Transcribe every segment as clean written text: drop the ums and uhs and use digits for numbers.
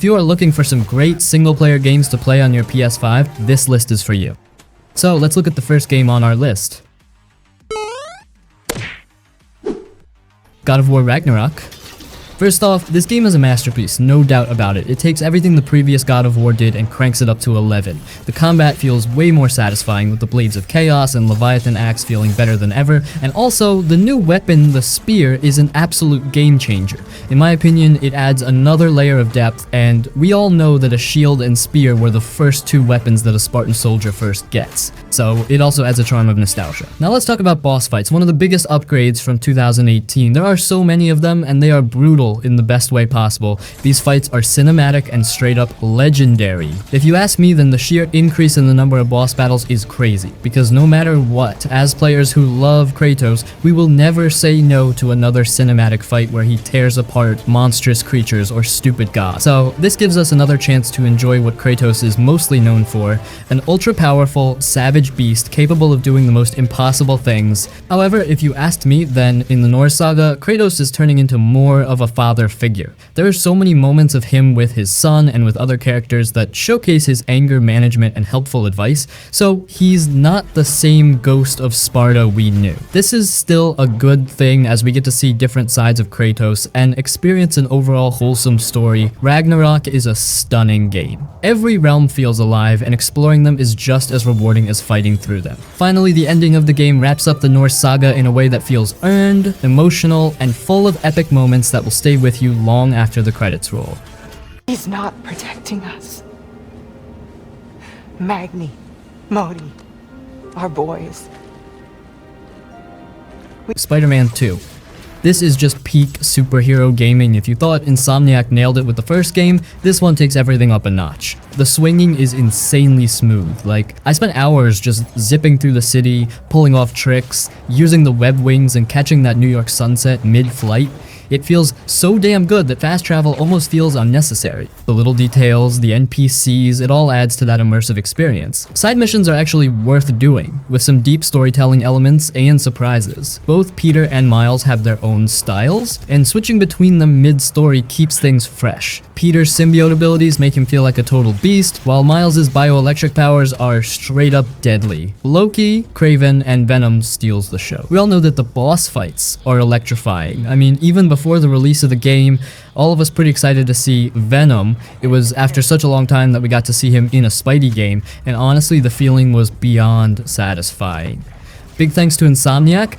If you are looking for some great single-player games to play on your PS5, this list is for you. So let's look at the first game on our list. God of War Ragnarok. First off, this game is a masterpiece, no doubt about it. It takes everything the previous God of War did and cranks it up to 11. The combat feels way more satisfying, with the Blades of Chaos and Leviathan Axe feeling better than ever, and also, the new weapon, the spear, is an absolute game changer. In my opinion, it adds another layer of depth, and we all know that a shield and spear were the first two weapons that a Spartan soldier first gets. So it also adds a charm of nostalgia. Now let's talk about boss fights, one of the biggest upgrades from 2018. There are so many of them, and they are brutal in the best way possible. These fights are cinematic and straight up legendary. If you ask me, then the sheer increase in the number of boss battles is crazy, because no matter what, as players who love Kratos, we will never say no to another cinematic fight where he tears apart monstrous creatures or stupid gods. So this gives us another chance to enjoy what Kratos is mostly known for, an ultra-powerful, savage beast capable of doing the most impossible things. However, if you asked me, then in the Norse saga, Kratos is turning into more of a father figure. There are so many moments of him with his son and with other characters that showcase his anger management and helpful advice, so he's not the same ghost of Sparta we knew. This is still a good thing as we get to see different sides of Kratos and experience an overall wholesome story. Ragnarok is a stunning game. Every realm feels alive, and exploring them is just as rewarding as fighting through them. Finally, the ending of the game wraps up the Norse saga in a way that feels earned, emotional, and full of epic moments that will stay with you long after the credits roll. He's not protecting us. Magni, Modi, our boys. Spider-Man 2. This is just peak superhero gaming. If you thought Insomniac nailed it with the first game, this one takes everything up a notch. The swinging is insanely smooth. Like, I spent hours just zipping through the city, pulling off tricks, using the web wings and catching that New York sunset mid-flight. It feels so damn good that fast travel almost feels unnecessary. The little details, the NPCs, it all adds to that immersive experience. Side missions are actually worth doing, with some deep storytelling elements and surprises. Both Peter and Miles have their own styles, and switching between them mid-story keeps things fresh. Peter's symbiote abilities make him feel like a total beast, while Miles' bioelectric powers are straight up deadly. Loki, Kraven, and Venom steals the show. We all know that the boss fights are electrifying. I mean, even before the release of the game, all of us pretty excited to see Venom. It was after such a long time that we got to see him in a Spidey game, and honestly the feeling was beyond satisfying. Big thanks to Insomniac.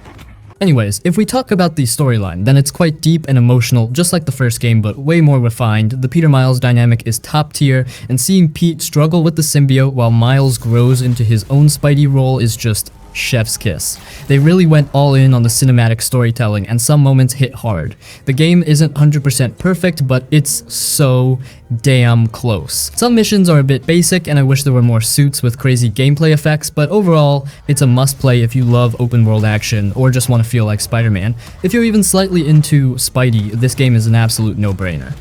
Anyways, if we talk about the storyline, then it's quite deep and emotional, just like the first game, but way more refined. The Peter-Miles dynamic is top tier, and seeing Pete struggle with the symbiote while Miles grows into his own Spidey role is just chef's kiss. They really went all in on the cinematic storytelling, and some moments hit hard. The game isn't 100% perfect, but it's so damn close. Some missions are a bit basic, and I wish there were more suits with crazy gameplay effects, but overall, it's a must-play if you love open-world action or just want to feel like Spider-Man. If you're even slightly into Spidey, this game is an absolute no-brainer.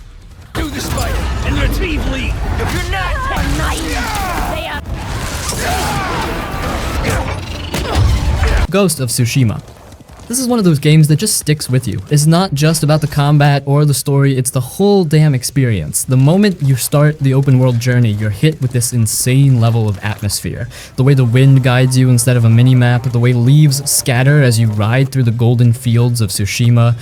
Do the spider and retrieve Lee. If you're not, Ghost of Tsushima. This is one of those games that just sticks with you. It's not just about the combat or the story, it's the whole damn experience. The moment you start the open world journey, you're hit with this insane level of atmosphere. The way the wind guides you instead of a mini-map, the way leaves scatter as you ride through the golden fields of Tsushima.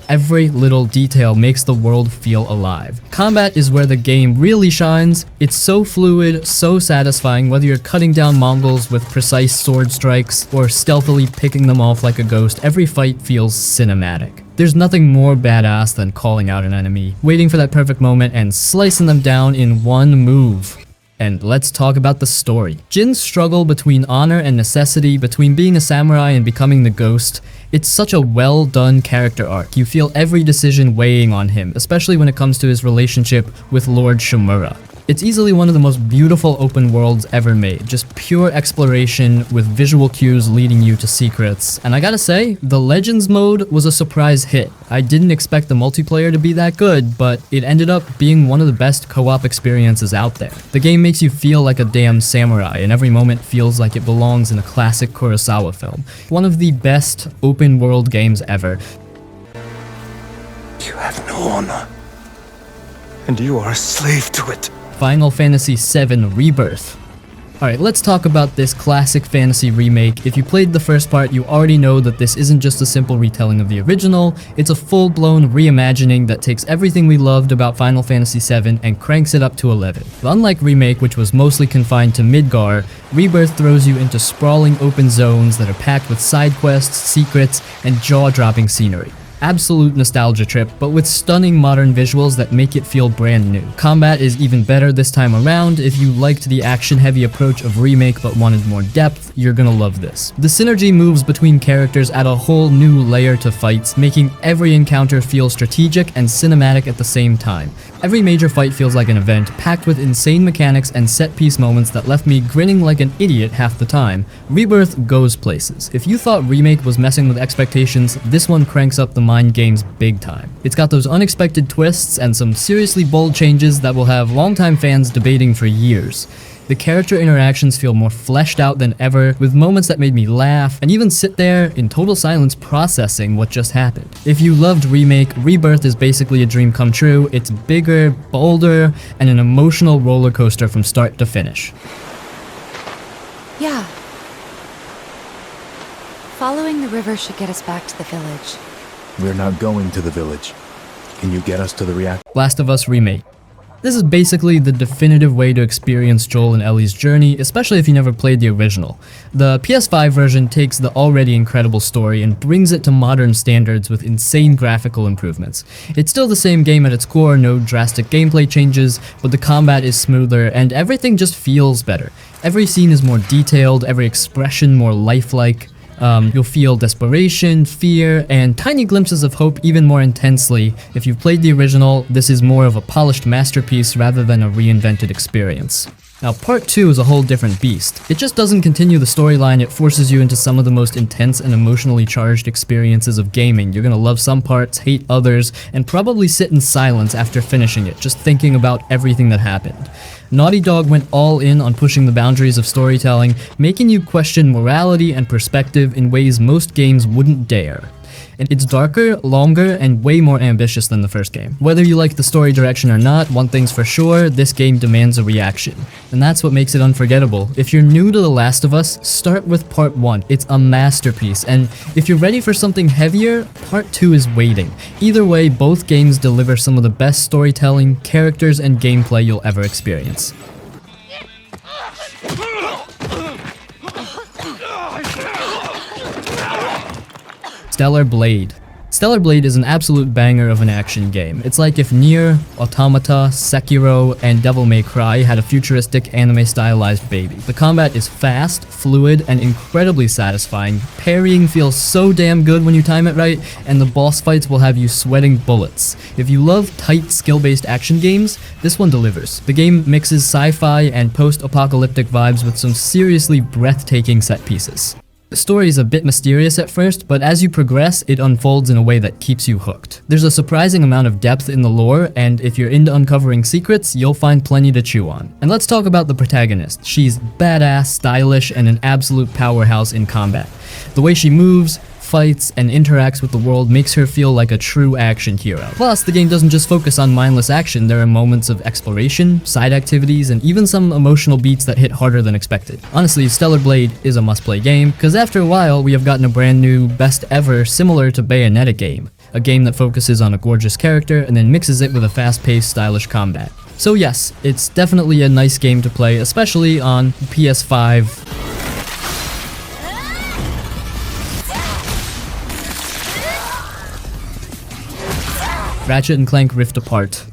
Every little detail makes the world feel alive. Combat is where the game really shines. It's so fluid, so satisfying, whether you're cutting down Mongols with precise sword strikes or stealthily picking them off like a ghost. Every fight feels cinematic. There's nothing more badass than calling out an enemy, waiting for that perfect moment, and slicing them down in one move. And let's talk about the story. Jin's struggle between honor and necessity, between being a samurai and becoming the ghost, it's such a well done character arc. You feel every decision weighing on him, especially when it comes to his relationship with Lord Shimura. It's easily one of the most beautiful open worlds ever made, just pure exploration with visual cues leading you to secrets. And I gotta say, the Legends mode was a surprise hit. I didn't expect the multiplayer to be that good, but it ended up being one of the best co-op experiences out there. The game makes you feel like a damn samurai, and every moment feels like it belongs in a classic Kurosawa film. One of the best open world games ever. You have no honor. and you are a slave to it. Final Fantasy VII Rebirth. Alright, let's talk about this classic fantasy remake. If you played the first part, you already know that this isn't just a simple retelling of the original, it's a full-blown reimagining that takes everything we loved about Final Fantasy VII and cranks it up to 11. But unlike Remake, which was mostly confined to Midgar, Rebirth throws you into sprawling open zones that are packed with side quests, secrets, and jaw-dropping scenery. Absolute nostalgia trip, but with stunning modern visuals that make it feel brand new. Combat is even better this time around. If you liked the action-heavy approach of Remake but wanted more depth, you're gonna love this. The synergy moves between characters add a whole new layer to fights, making every encounter feel strategic and cinematic at the same time. Every major fight feels like an event, packed with insane mechanics and set-piece moments that left me grinning like an idiot half the time. Rebirth goes places. If you thought Remake was messing with expectations, this one cranks up the mind games big time. It's got those unexpected twists and some seriously bold changes that will have longtime fans debating for years. The character interactions feel more fleshed out than ever, with moments that made me laugh and even sit there in total silence processing what just happened. If you loved Remake, Rebirth is basically a dream come true. It's bigger, bolder, and an emotional roller coaster from start to finish. Yeah. Following the river should get us back to the village. We're not going to the village. Can you get us to the reactor? Last of Us Remake. This is basically the definitive way to experience Joel and Ellie's journey, especially if you never played the original. The PS5 version takes the already incredible story and brings it to modern standards with insane graphical improvements. It's still the same game at its core, no drastic gameplay changes, but the combat is smoother and everything just feels better. Every scene is more detailed, every expression more lifelike. You'll feel desperation, fear, and tiny glimpses of hope even more intensely. If you've played the original, this is more of a polished masterpiece rather than a reinvented experience. Now, Part 2 is a whole different beast. It just doesn't continue the storyline, it forces you into some of the most intense and emotionally charged experiences of gaming. You're gonna love some parts, hate others, and probably sit in silence after finishing it, just thinking about everything that happened. Naughty Dog went all in on pushing the boundaries of storytelling, making you question morality and perspective in ways most games wouldn't dare. And it's darker, longer, and way more ambitious than the first game. Whether you like the story direction or not, one thing's for sure, this game demands a reaction. And that's what makes it unforgettable. If you're new to The Last of Us, start with Part 1. It's a masterpiece, and if you're ready for something heavier, Part 2 is waiting. Either way, both games deliver some of the best storytelling, characters, and gameplay you'll ever experience. Stellar Blade. Stellar Blade is an absolute banger of an action game. It's like if Nier, Automata, Sekiro, and Devil May Cry had a futuristic anime-stylized baby. The combat is fast, fluid, and incredibly satisfying. Parrying feels so damn good when you time it right, and the boss fights will have you sweating bullets. If you love tight, skill-based action games, this one delivers. The game mixes sci-fi and post-apocalyptic vibes with some seriously breathtaking set pieces. The story is a bit mysterious at first, but as you progress, it unfolds in a way that keeps you hooked. There's a surprising amount of depth in the lore, and if you're into uncovering secrets, you'll find plenty to chew on. And let's talk about the protagonist. She's badass, stylish, and an absolute powerhouse in combat. The way she moves, fights, and interacts with the world makes her feel like a true action hero. Plus, the game doesn't just focus on mindless action, there are moments of exploration, side activities, and even some emotional beats that hit harder than expected. Honestly, Stellar Blade is a must-play game, because after a while, we have gotten a brand new, best ever, similar to Bayonetta game. A game that focuses on a gorgeous character and then mixes it with a fast-paced, stylish combat. So yes, it's definitely a nice game to play, especially on PS5. Ratchet and Clank Rift Apart.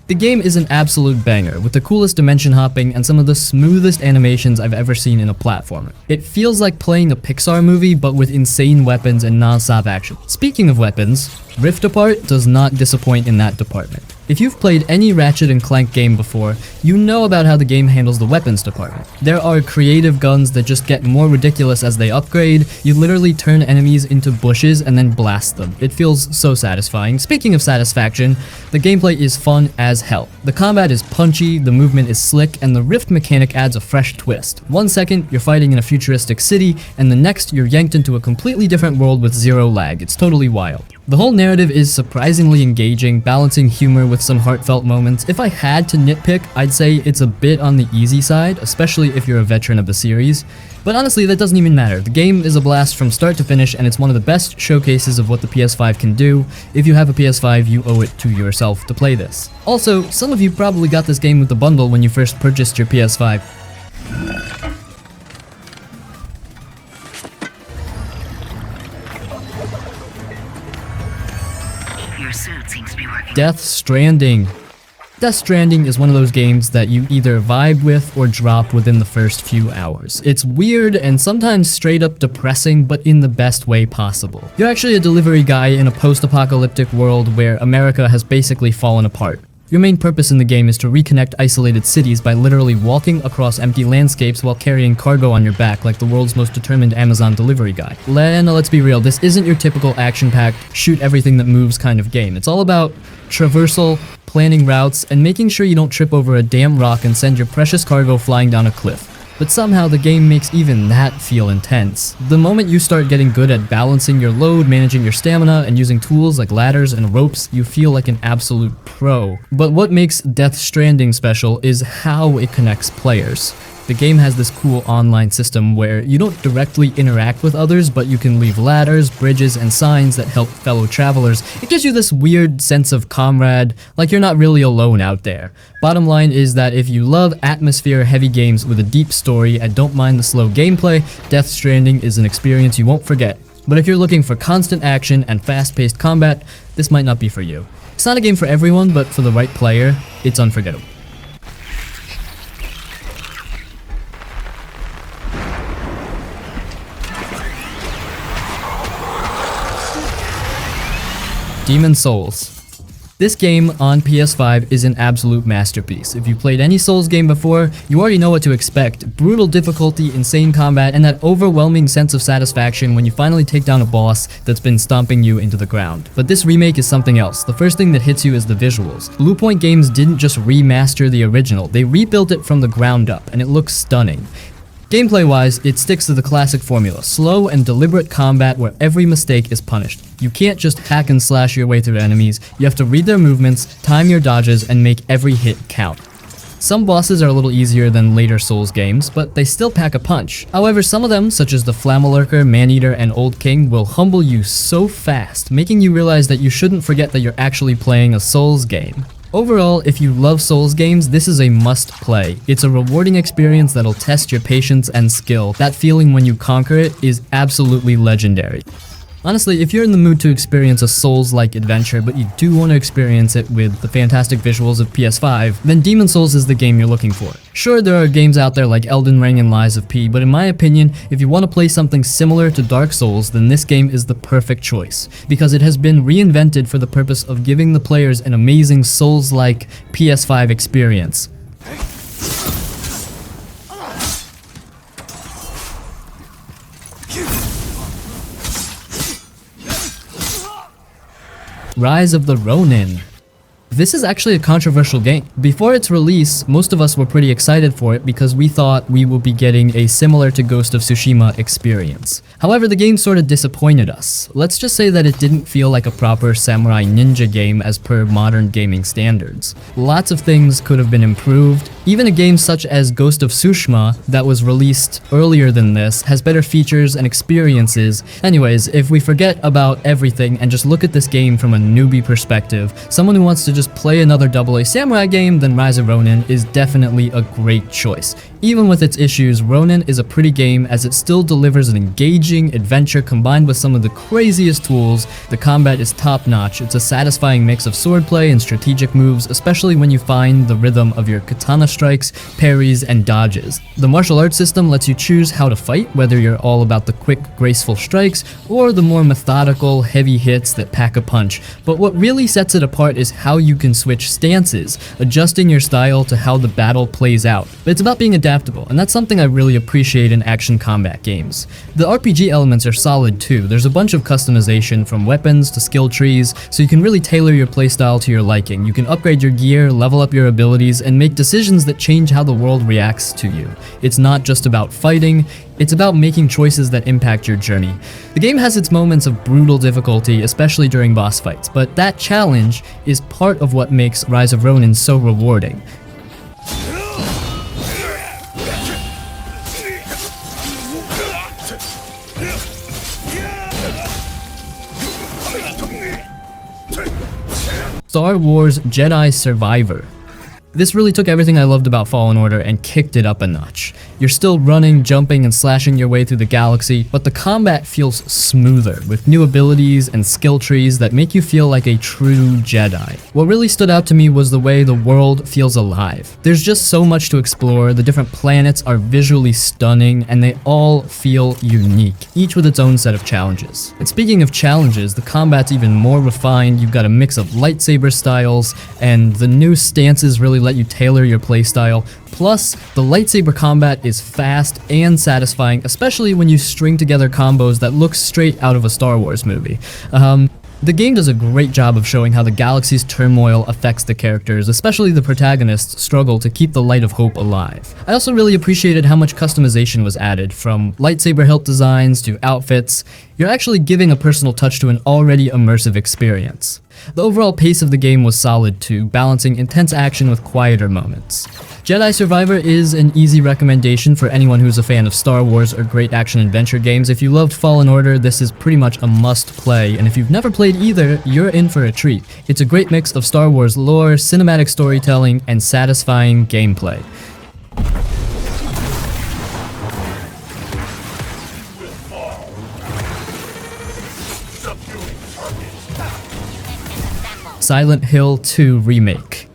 The game is an absolute banger, with the coolest dimension hopping and some of the smoothest animations I've ever seen in a platformer. It feels like playing a Pixar movie, but with insane weapons and non-stop action. Speaking of weapons, Rift Apart does not disappoint in that department. If you've played any Ratchet and Clank game before, you know about how the game handles the weapons department. There are creative guns that just get more ridiculous as they upgrade. You literally turn enemies into bushes and then blast them. It feels so satisfying. Speaking of satisfaction, the gameplay is fun as hell. The combat is punchy, the movement is slick, and the rift mechanic adds a fresh twist. 1 second, you're fighting in a futuristic city, and the next, you're yanked into a completely different world with zero lag. It's totally wild. The whole narrative is surprisingly engaging, balancing humor with some heartfelt moments. If I had to nitpick, I'd say it's a bit on the easy side, especially if you're a veteran of the series. But honestly, that doesn't even matter. The game is a blast from start to finish, and it's one of the best showcases of what the PS5 can do. If you have a PS5, you owe it to yourself to play this. Also, some of you probably got this game with the bundle when you first purchased your PS5. Your suit seems to be working. Death Stranding. Death Stranding is one of those games that you either vibe with or drop within the first few hours. It's weird and sometimes straight up depressing, but in the best way possible. You're actually a delivery guy in a post-apocalyptic world where America has basically fallen apart. Your main purpose in the game is to reconnect isolated cities by literally walking across empty landscapes while carrying cargo on your back like the world's most determined Amazon delivery guy. Let's be real, this isn't your typical action-packed, shoot everything that moves kind of game. It's all about traversal, planning routes, and making sure you don't trip over a damn rock and send your precious cargo flying down a cliff. But somehow the game makes even that feel intense. The moment you start getting good at balancing your load, managing your stamina, and using tools like ladders and ropes, you feel like an absolute pro. But what makes Death Stranding special is how it connects players. The game has this cool online system where you don't directly interact with others, but you can leave ladders, bridges, and signs that help fellow travelers. It gives you this weird sense of comrade, like you're not really alone out there. Bottom line is that if you love atmosphere-heavy games with a deep story and don't mind the slow gameplay, Death Stranding is an experience you won't forget. But if you're looking for constant action and fast-paced combat, this might not be for you. It's not a game for everyone, but for the right player, it's unforgettable. Demon's Souls. This game on PS5 is an absolute masterpiece. If you played any Souls game before, you already know what to expect. Brutal difficulty, insane combat, and that overwhelming sense of satisfaction when you finally take down a boss that's been stomping you into the ground. But this remake is something else. The first thing that hits you is the visuals. Blue Point Games didn't just remaster the original, they rebuilt it from the ground up, and it looks stunning. Gameplay-wise, it sticks to the classic formula, slow and deliberate combat where every mistake is punished. You can't just hack and slash your way through enemies, you have to read their movements, time your dodges, and make every hit count. Some bosses are a little easier than later Souls games, but they still pack a punch. However, some of them, such as the Flammelurker, Maneater, and Old King, will humble you so fast, making you realize that you shouldn't forget that you're actually playing a Souls game. Overall, if you love Souls games, this is a must-play. It's a rewarding experience that'll test your patience and skill. That feeling when you conquer it is absolutely legendary. Honestly, if you're in the mood to experience a Souls-like adventure, but you do want to experience it with the fantastic visuals of PS5, then Demon's Souls is the game you're looking for. Sure, there are games out there like Elden Ring and Lies of P, but in my opinion, if you want to play something similar to Dark Souls, then this game is the perfect choice, because it has been reinvented for the purpose of giving the players an amazing Souls-like PS5 experience. Rise of the Ronin. This is actually a controversial game. Before its release, most of us were pretty excited for it because we thought we would be getting a similar to Ghost of Tsushima experience. However, the game sort of disappointed us. Let's just say that it didn't feel like a proper samurai ninja game as per modern gaming standards. Lots of things could have been improved. Even a game such as Ghost of Tsushima that was released earlier than this has better features and experiences. Anyways, if we forget about everything and just look at this game from a newbie perspective, someone who wants to just play another AA samurai game, then Rise of Ronin is definitely a great choice. Even with its issues, Ronin is a pretty game as it still delivers an engaging adventure combined with some of the craziest tools. The combat is top-notch. It's a satisfying mix of swordplay and strategic moves, especially when you find the rhythm of your katana strikes, parries, and dodges. The martial arts system lets you choose how to fight, whether you're all about the quick, graceful strikes or the more methodical, heavy hits that pack a punch. But what really sets it apart is how you can switch stances, adjusting your style to how the battle plays out. But it's about being adaptable, and that's something I really appreciate in action combat games. The RPG elements are solid too. There's a bunch of customization from weapons to skill trees, so you can really tailor your playstyle to your liking. You can upgrade your gear, level up your abilities, and make decisions that change how the world reacts to you. It's not just about fighting, it's about making choices that impact your journey. The game has its moments of brutal difficulty, especially during boss fights, but that challenge is part of what makes Rise of Ronin so rewarding. Star Wars Jedi Survivor. This really took everything I loved about Fallen Order and kicked it up a notch. You're still running, jumping, and slashing your way through the galaxy, but the combat feels smoother, with new abilities and skill trees that make you feel like a true Jedi. What really stood out to me was the way the world feels alive. There's just so much to explore, the different planets are visually stunning, and they all feel unique, each with its own set of challenges. And speaking of challenges, the combat's even more refined. You've got a mix of lightsaber styles, and the new stances really let you tailor your playstyle. Plus, the lightsaber combat is fast and satisfying, especially when you string together combos that look straight out of a Star Wars movie. The game does a great job of showing how the galaxy's turmoil affects the characters, especially the protagonists' struggle to keep the light of hope alive. I also really appreciated how much customization was added, from lightsaber hilt designs to outfits. You're actually giving a personal touch to an already immersive experience. The overall pace of the game was solid too, balancing intense action with quieter moments. Jedi Survivor is an easy recommendation for anyone who's a fan of Star Wars or great action-adventure games. If you loved Fallen Order, this is pretty much a must-play, and if you've never played either, you're in for a treat. It's a great mix of Star Wars lore, cinematic storytelling, and satisfying gameplay. Silent Hill 2 Remake.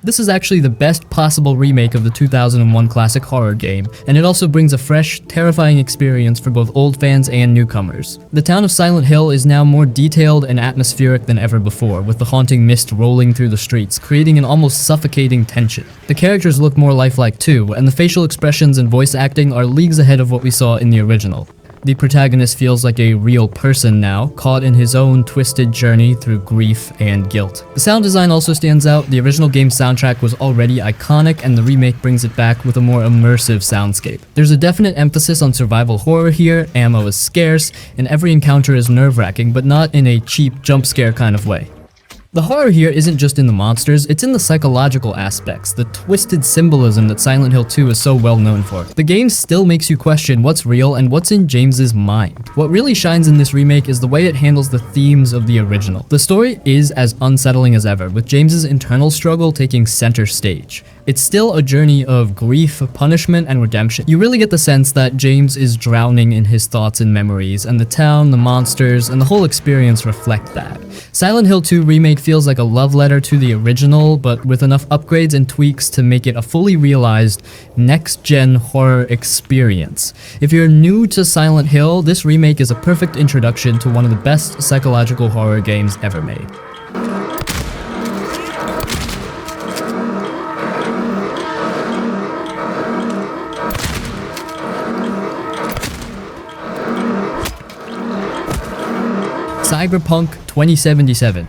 This is actually the best possible remake of the 2001 classic horror game, and it also brings a fresh, terrifying experience for both old fans and newcomers. The town of Silent Hill is now more detailed and atmospheric than ever before, with the haunting mist rolling through the streets, creating an almost suffocating tension. The characters look more lifelike too, and the facial expressions and voice acting are leagues ahead of what we saw in the original. The protagonist feels like a real person now, caught in his own twisted journey through grief and guilt. The sound design also stands out. The original game's soundtrack was already iconic, and the remake brings it back with a more immersive soundscape. There's a definite emphasis on survival horror here, ammo is scarce, and every encounter is nerve-wracking, but not in a cheap jump scare kind of way. The horror here isn't just in the monsters, it's in the psychological aspects, the twisted symbolism that Silent Hill 2 is so well known for. The game still makes you question what's real and what's in James's mind. What really shines in this remake is the way it handles the themes of the original. The story is as unsettling as ever, with James's internal struggle taking center stage. It's still a journey of grief, punishment, and redemption. You really get the sense that James is drowning in his thoughts and memories, and the town, the monsters, and the whole experience reflect that. Silent Hill 2 Remake feels like a love letter to the original, but with enough upgrades and tweaks to make it a fully realized, next-gen horror experience. If you're new to Silent Hill, this remake is a perfect introduction to one of the best psychological horror games ever made. Cyberpunk 2077.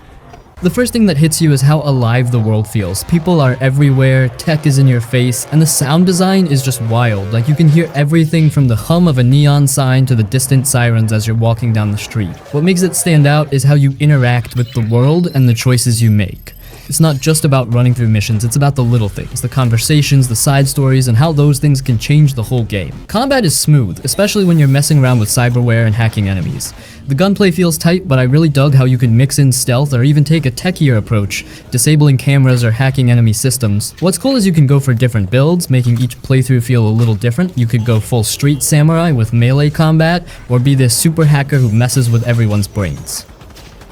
The first thing that hits you is how alive the world feels. People are everywhere, tech is in your face, and the sound design is just wild. Like, you can hear everything from the hum of a neon sign to the distant sirens as you're walking down the street. What makes it stand out is how you interact with the world and the choices you make. It's not just about running through missions, it's about the little things, the conversations, the side stories, and how those things can change the whole game. Combat is smooth, especially when you're messing around with cyberware and hacking enemies. The gunplay feels tight, but I really dug how you could mix in stealth or even take a techier approach, disabling cameras or hacking enemy systems. What's cool is you can go for different builds, making each playthrough feel a little different. You could go full street samurai with melee combat, or be this super hacker who messes with everyone's brains.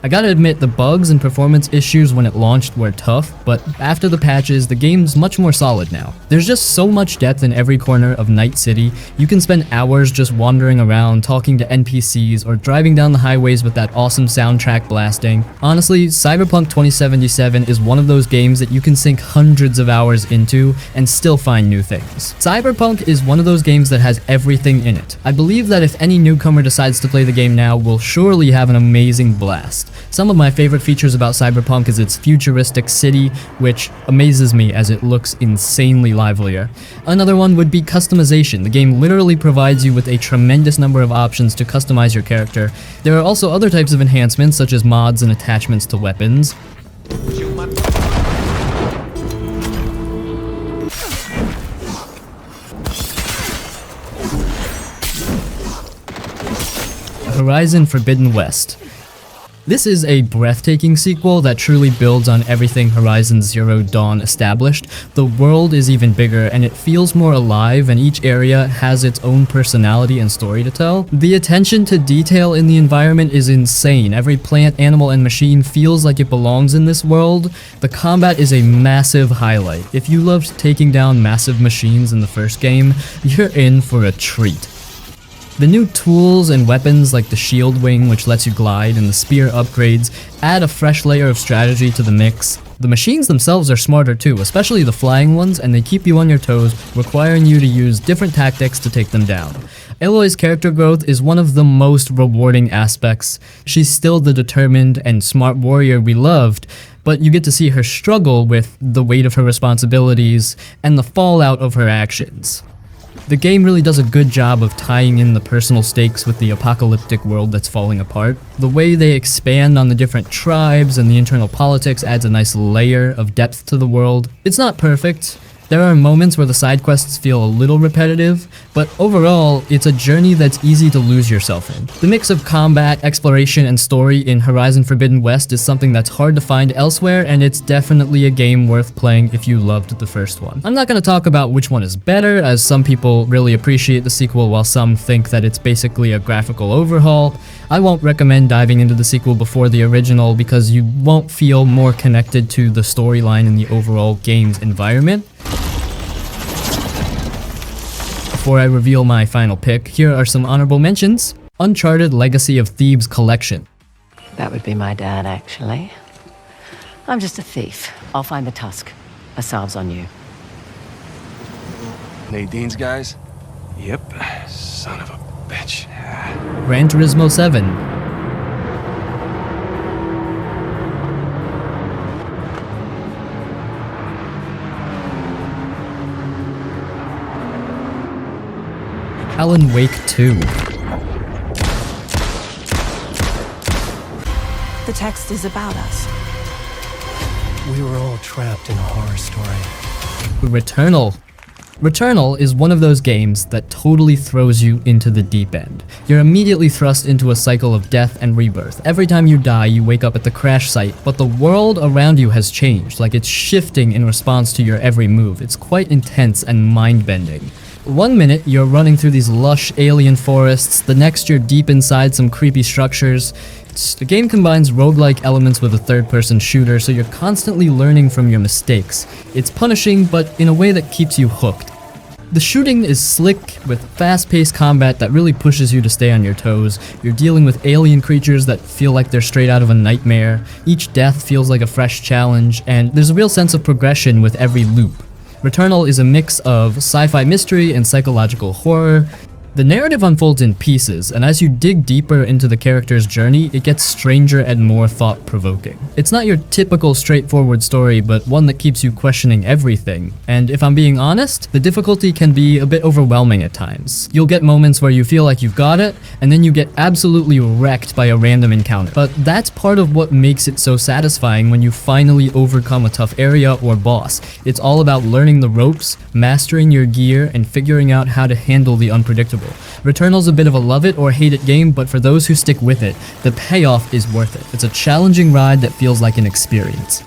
I gotta admit, the bugs and performance issues when it launched were tough, but after the patches, the game's much more solid now. There's just so much depth in every corner of Night City. You can spend hours just wandering around, talking to NPCs, or driving down the highways with that awesome soundtrack blasting. Honestly, Cyberpunk 2077 is one of those games that you can sink hundreds of hours into and still find new things. Cyberpunk is one of those games that has everything in it. I believe that if any newcomer decides to play the game now, will surely have an amazing blast. Some of my favorite features about Cyberpunk is its futuristic city, which amazes me as it looks insanely livelier. Another one would be customization. The game literally provides you with a tremendous number of options to customize your character. There are also other types of enhancements such as mods and attachments to weapons. Horizon Forbidden West. This is a breathtaking sequel that truly builds on everything Horizon Zero Dawn established. The world is even bigger and it feels more alive, and each area has its own personality and story to tell. The attention to detail in the environment is insane. Every plant, animal, and machine feels like it belongs in this world. The combat is a massive highlight. If you loved taking down massive machines in the first game, you're in for a treat. The new tools and weapons like the shield wing, which lets you glide, and the spear upgrades add a fresh layer of strategy to the mix. The machines themselves are smarter too, especially the flying ones, and they keep you on your toes, requiring you to use different tactics to take them down. Aloy's character growth is one of the most rewarding aspects. She's still the determined and smart warrior we loved, but you get to see her struggle with the weight of her responsibilities and the fallout of her actions. The game really does a good job of tying in the personal stakes with the apocalyptic world that's falling apart. The way they expand on the different tribes and the internal politics adds a nice layer of depth to the world. It's not perfect. There are moments where the side quests feel a little repetitive, but overall, it's a journey that's easy to lose yourself in. The mix of combat, exploration, and story in Horizon Forbidden West is something that's hard to find elsewhere, and it's definitely a game worth playing if you loved the first one. I'm not going to talk about which one is better, as some people really appreciate the sequel while some think that it's basically a graphical overhaul. I won't recommend diving into the sequel before the original because you won't feel more connected to the storyline and the overall game's environment. Before I reveal my final pick, here are some honorable mentions. Uncharted Legacy of Thieves Collection. That would be my dad, actually. I'm just a thief. I'll find the tusk. Asav's on you. Nadine's guys? Yep. Son of a bitch. Gran Turismo 7. Alan Wake 2. The text is about us. We were all trapped in a horror story. Returnal. Returnal is one of those games that totally throws you into the deep end. You're immediately thrust into a cycle of death and rebirth. Every time you die, you wake up at the crash site, but the world around you has changed, like it's shifting in response to your every move. It's quite intense and mind-bending. One minute, you're running through these lush alien forests, the next you're deep inside some creepy structures. The game combines roguelike elements with a third-person shooter, so you're constantly learning from your mistakes. It's punishing, but in a way that keeps you hooked. The shooting is slick, with fast-paced combat that really pushes you to stay on your toes. You're dealing with alien creatures that feel like they're straight out of a nightmare. Each death feels like a fresh challenge, and there's a real sense of progression with every loop. Returnal is a mix of sci-fi mystery and psychological horror. The narrative unfolds in pieces, and as you dig deeper into the character's journey, it gets stranger and more thought-provoking. It's not your typical straightforward story, but one that keeps you questioning everything. And if I'm being honest, the difficulty can be a bit overwhelming at times. You'll get moments where you feel like you've got it, and then you get absolutely wrecked by a random encounter. But that's part of what makes it so satisfying when you finally overcome a tough area or boss. It's all about learning the ropes, mastering your gear, and figuring out how to handle the unpredictable. Returnal's a bit of a love it or hate it game, but for those who stick with it, the payoff is worth it. It's a challenging ride that feels like an experience.